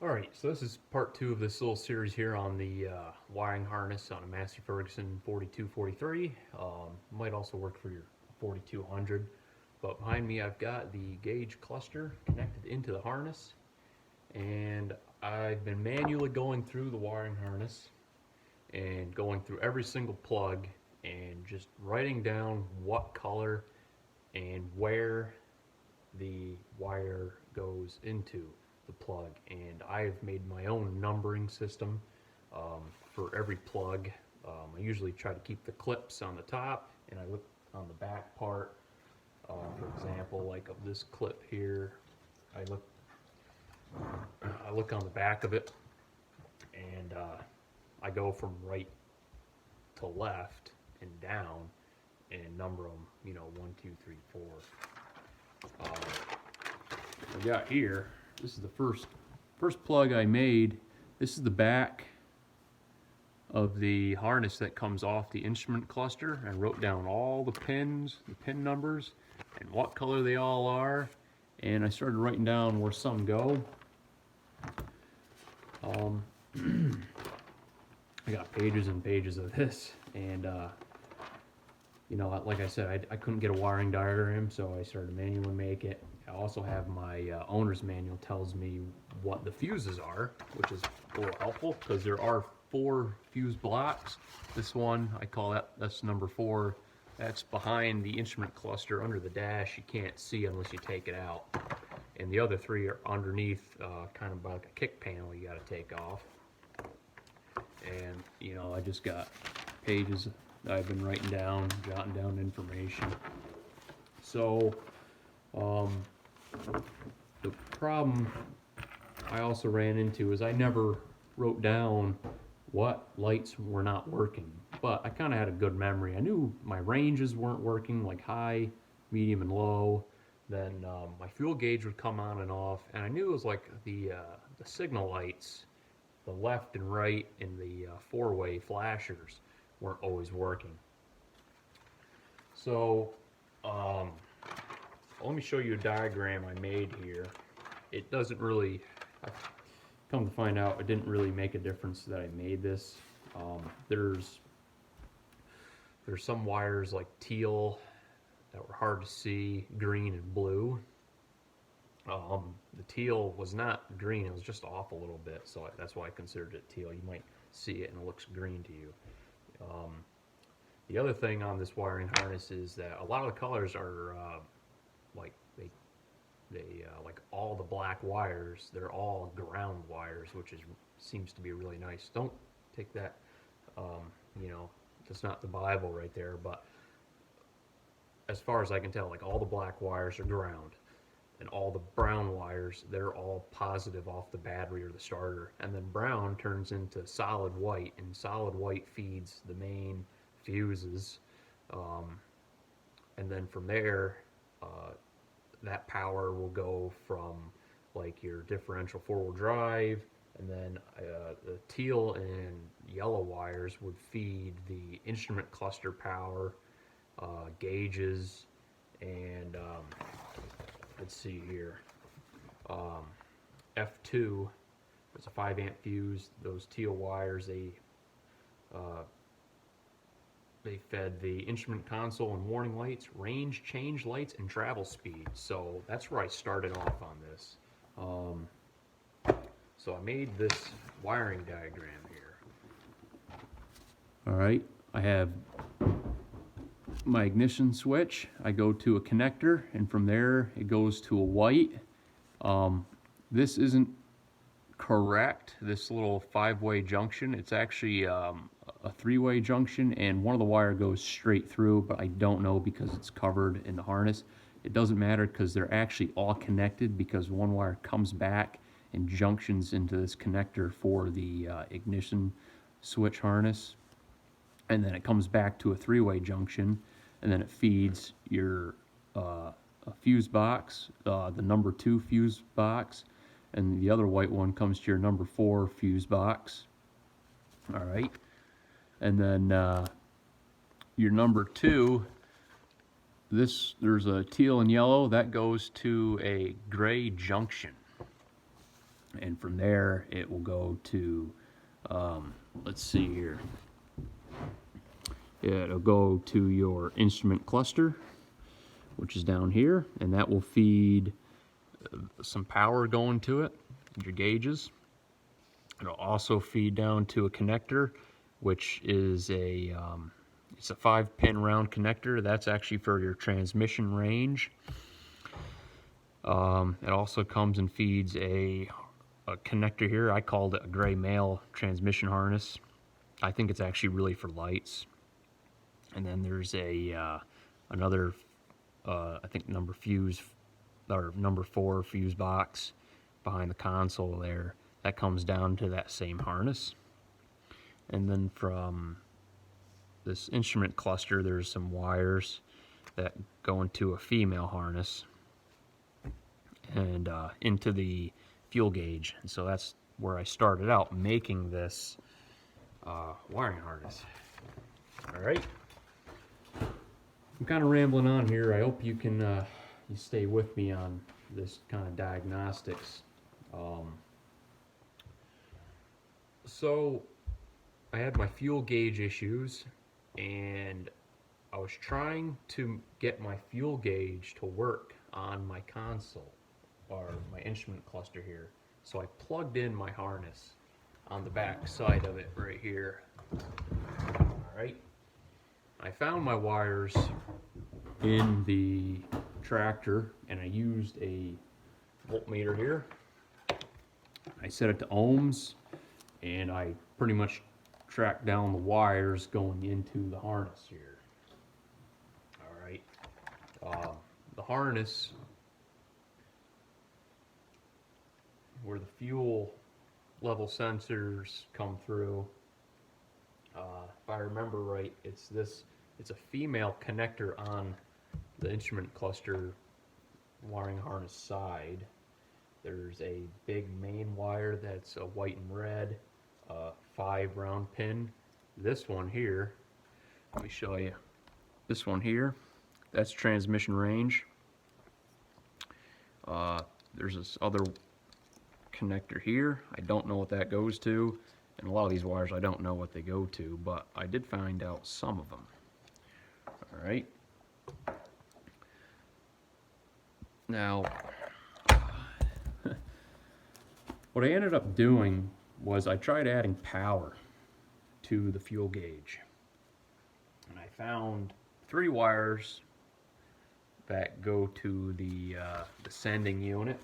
Alright, so this is part two of this little series here on the wiring harness on a Massey Ferguson 4243. Might also work for your 4200. But behind me I've got the gauge cluster connected into the harness. And I've been manually going through the wiring harness and going through every single plug and just writing down what color and where the wire goes into the plug. And I've made my own numbering system for every plug. I usually try to keep the clips on the top, and I look on the back part. For example, like of this clip here, I look on the back of it, and I go from right to left and down and number them, 1, 2, 3, 4. I got here, this is the first plug I made. This is the back of the harness that comes off the instrument cluster. I wrote down all the pins, the pin numbers, and what color they all are, and I started writing down where some go. I got pages and pages of this, and like I said, I couldn't get a wiring diagram, so I started to manually make it. I also have my owner's manual tells me what the fuses are, which is a little helpful because there are 4 fuse blocks. This one, I call that's number 4. That's behind the instrument cluster under the dash. You can't see unless you take it out. And the other 3 are underneath, kind of like a kick panel you got to take off. And, I just got pages that I've been writing down, jotting down information. So, the problem I also ran into is I never wrote down what lights were not working, but I kind of had a good memory. I knew my ranges weren't working, like high, medium, and low. Then my fuel gauge would come on and off, and I knew it was like the signal lights, the left and right, and the 4-way flashers weren't always working. So let me show you a diagram I made here. It doesn't really, I've come to find out, it didn't really make a difference that I made this. There's some wires like teal that were hard to see, green and blue. The teal was not green, it was just off a little bit, so that's why I considered it teal. You might see it and it looks green to you. The other thing on this wiring harness is that a lot of the colors are like like all the black wires, they're all ground wires, which seems to be really nice. Don't take that, that's not the Bible right there, but as far as I can tell, like all the black wires are ground, and all the brown wires, they're all positive off the battery or the starter, and then brown turns into solid white, and solid white feeds the main fuses, and then from there that power will go from like your differential 4-wheel drive, and then the teal and yellow wires would feed the instrument cluster power, gauges, and let's see here, F2, it's a 5-amp fuse. Those teal wires, they fed the instrument console and warning lights, range change lights, and travel speed. So that's where I started off on this. So I made this wiring diagram here. All right, I have my ignition switch. I go to a connector, and from there it goes to a white. This isn't correct, this little 5-way junction. It's actually a 3-way junction, and one of the wire goes straight through, but I don't know because it's covered in the harness. It doesn't matter because they're actually all connected, because one wire comes back and junctions into this connector for the ignition switch harness, and then it comes back to a 3-way junction, and then it feeds your a fuse box, the number 2 fuse box, and the other white one comes to your number 4 fuse box. All right, and then your number 2, there's a teal and yellow that goes to a gray junction. And from there, it will go to, let's see here. It'll go to your instrument cluster, which is down here, and that will feed some power going to it, your gauges. It'll also feed down to a connector, which is it's a 5-pin round connector. That's actually for your transmission range. It also comes and feeds a connector here. I called it a gray male transmission harness. I think it's actually really for lights. And then there's another, I think number 4 fuse box behind the console there. That comes down to that same harness. And then from this instrument cluster, there's some wires that go into a female harness and into the fuel gauge. And so that's where I started out making this wiring harness. All right. I'm kind of rambling on here. I hope you can you stay with me on this kind of diagnostics. So I had my fuel gauge issues, and I was trying to get my fuel gauge to work on my console, or my instrument cluster here. So I plugged in my harness on the back side of it right here. All right. I found my wires in the tractor, and I used a voltmeter here. I set it to ohms, and I pretty much tracked down the wires going into the harness here. All right. The harness, where the fuel level sensors come through, if I remember right, it's a female connector on the instrument cluster wiring harness side. There's a big main wire that's a white and red, 5 round pin. This one here, let me show you. This one here, that's transmission range. There's this other connector here. I don't know what that goes to, and a lot of these wires I don't know what they go to, but I did find out some of them. All right. Now, what I ended up doing was I tried adding power to the fuel gauge, and I found 3 wires that go to the sending unit,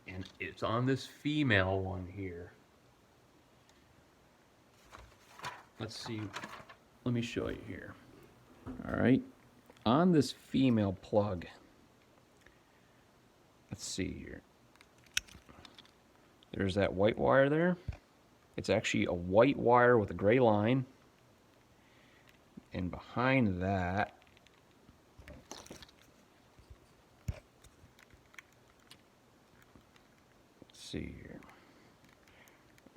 and it's on this female one here. Let's see, let me show you here. All right, on this female plug, let's see here. There's that white wire there. It's actually a white wire with a gray line. And behind that, let's see here.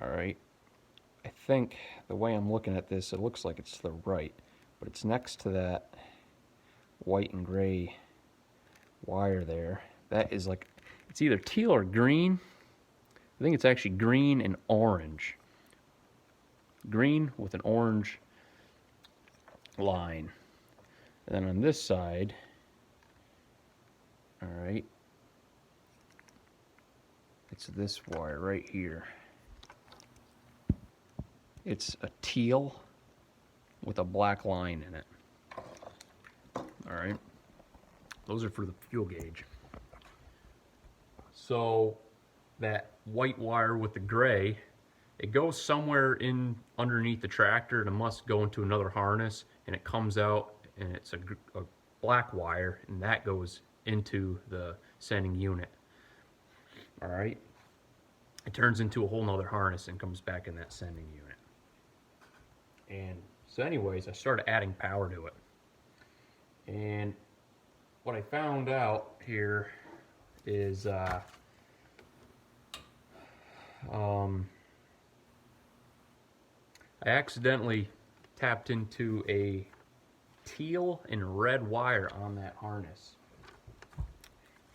All right. I think the way I'm looking at this, it looks like it's to the right, but it's next to that white and gray wire there. That is like, it's either teal or green. I think it's actually green and orange. Green with an orange line. And then on this side, all right, it's this wire right here. It's a teal with a black line in it. All right, those are for the fuel gauge. So that white wire with the gray, it goes somewhere in underneath the tractor, and it must go into another harness, and it comes out, and it's a black wire, and that goes into the sending unit. All right, it turns into a whole nother harness and comes back in that sending unit. And so anyways, I started adding power to it, and what I found out here is I accidentally tapped into a teal and red wire on that harness,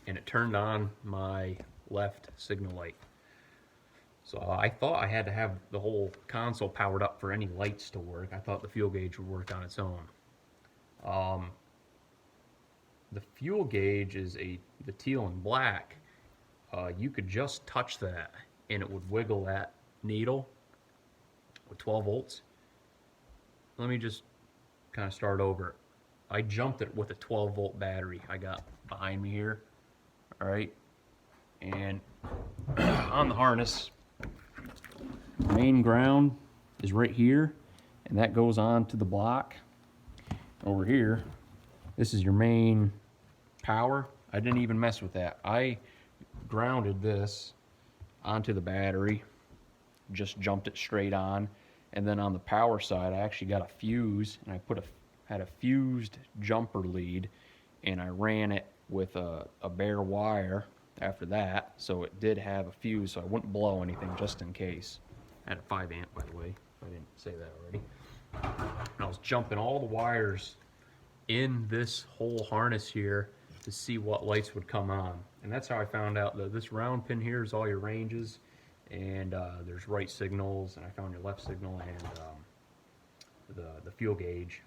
and it turned on my left signal light. So I thought I had to have the whole console powered up for any lights to work. I thought the fuel gauge would work on its own. The fuel gauge is the teal and black. You could just touch that and it would wiggle that needle with 12 volts. Let me just kind of start over. I jumped it with a 12 volt battery I got behind me here. All right. And on the harness, main ground is right here, and that goes on to the block over here. This is your main power. I didn't even mess with that. I grounded this onto the battery, just jumped it straight on, and then on the power side I actually got a fuse, and I had a fused jumper lead, and I ran it with a bare wire after that, so it did have a fuse, so I wouldn't blow anything, just in case. I had a 5 amp, by the way, if I didn't say that already. And I was jumping all the wires in this whole harness here to see what lights would come on. And that's how I found out that this round pin here is all your ranges, and there's right signals, and I found your left signal and the fuel gauge.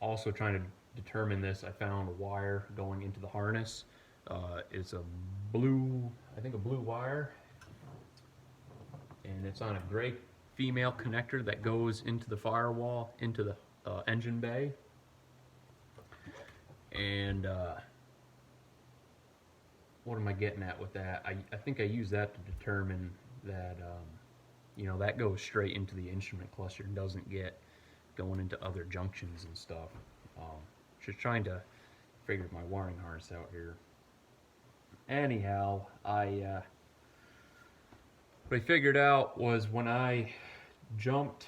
Also trying to determine this, I found a wire going into the harness. It's a blue, I think a blue wire, and it's on a gray female connector that goes into the firewall, into the engine bay. And what am I getting at with that? I think I use that to determine that, you know, that goes straight into the instrument cluster and doesn't get going into other junctions and stuff. Just trying to figure my wiring harness out here. Anyhow, what I figured out was when I jumped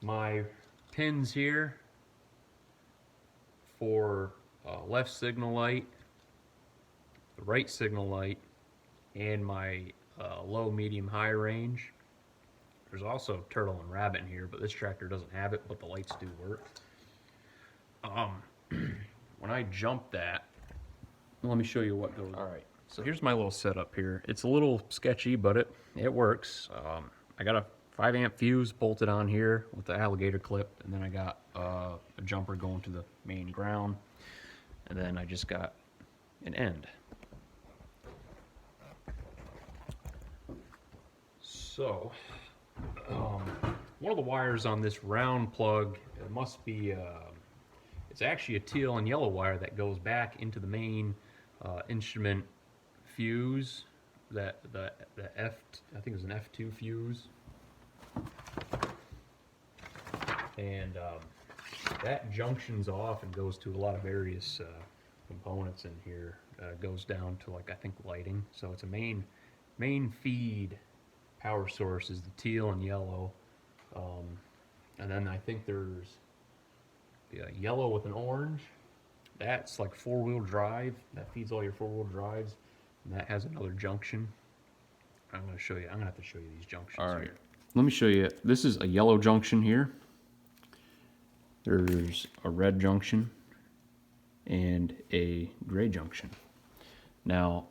my pins here for left signal light, the right signal light, and my low, medium, high range. There's also turtle and rabbit in here, but this tractor doesn't have it, but the lights do work. When I jumped that, let me show you what goes on. All right, so here's my little setup here. It's a little sketchy, but it works. I got a 5 amp fuse bolted on here with the alligator clip, and then I got a jumper going to the main ground, and then I just got an end. So one of the wires on this round plug, it must be it's actually a teal and yellow wire that goes back into the main instrument fuse, that the F, I think it was an F2 fuse, and that junctions off and goes to a lot of various components in here. Goes down to, like, I think lighting. So it's a main feed power source is the teal and yellow, and then I think there's yellow with an orange. That's like 4-wheel drive. That feeds all your 4-wheel drives, and that has another junction. I'm going to show you. I'm going to have to show you these junctions. All right, here. Let me show you. This is a yellow junction here. There's a red junction and a gray junction. Now,